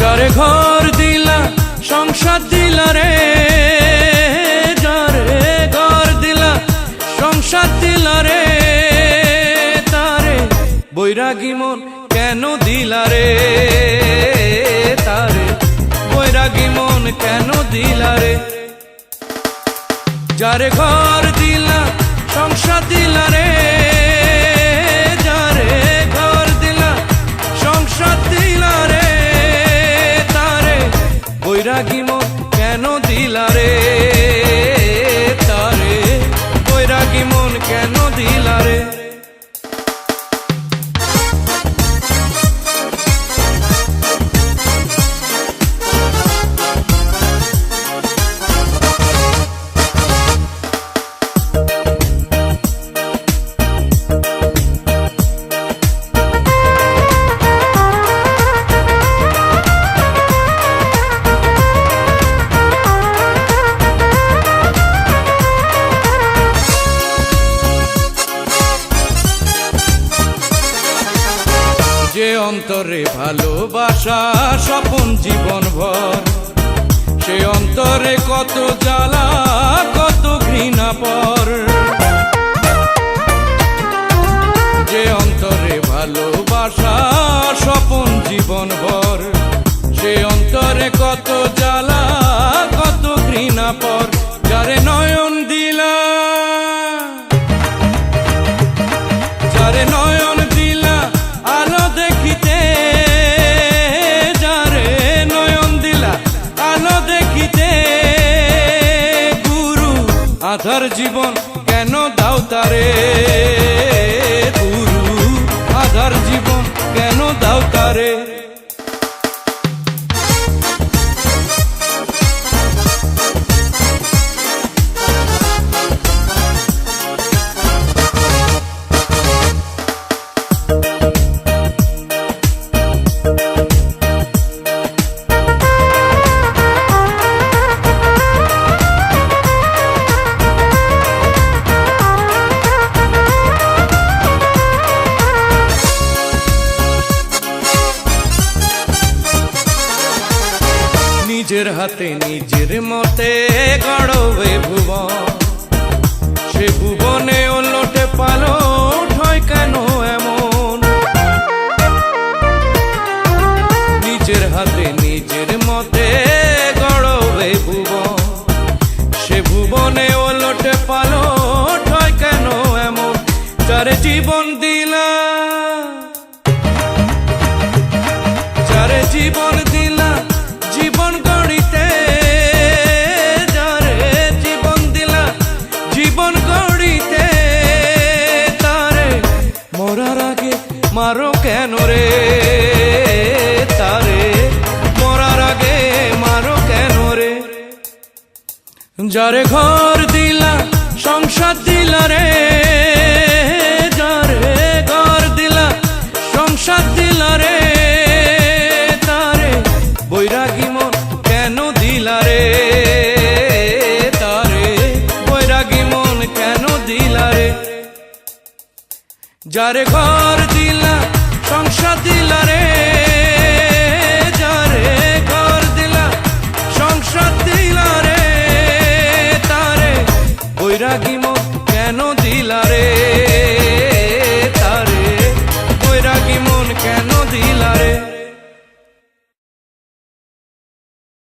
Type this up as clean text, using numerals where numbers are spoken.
যারে ঘর দিলা সংসার দিলা রে, যারে ঘর দিলা সংসার দিলা রে, তারে বৈরাগী মন কেন দিলা রে, তারে বৈরাগী মন কেন দিলা রে। যারে ঘর দিলা সংসার দিলা রে, যারে ঘর দিলা সংসার দিলা রে, তারে বৈরাগী মন কেন দিলা রে, তারে বৈরাগী মন কেন দিলা রে। যে অন্তরে ভালোবাসা স্বপন জীবন ভর, সে অন্তরে কত জ্বালা কত ঘৃণা পর। যে অন্তরে ভালোবাসা স্বপন জীবন ভর, সে অন্তরে কত জ্বালা কত ঘৃণা পর। যারে নয়ন দিলা, যারে নয়ন দিলা আলো দেখিতে, যারে নয়ন দিলা আলো দেখিতে, গুরু আধার জীবন কেন দাও তারে, গুরু আধার জীবন কেন দাও তারে। নিজের হাতে নিজের মতে গড়বে ভুবন, সে ভুবনে ওলটে পালট হয় কেন এমন। নিজের হাতে নিজের মতে গড়বে ভুবন, সে ভুবনে ওলটে পালট হয় কেন এমন। যারে জীবন দিলা, যারে জীবন দিলা জীবন গড়িতে, যারে জীবন দিলা জীবন গড়িতে, তারে মরার আগে মারো কেন রে, তারে মরার আগে মারো কেন রে। যারে ঘর দিলা সংসার দিলা রে, যারে ঘর দিলা সংসার দিলা রে, তারে বৈরাগী মন কেন দিলা রে, তারে বৈরাগী মন কেন দিলা রে। যারে ঘর দিলা সংসার দিলা রে,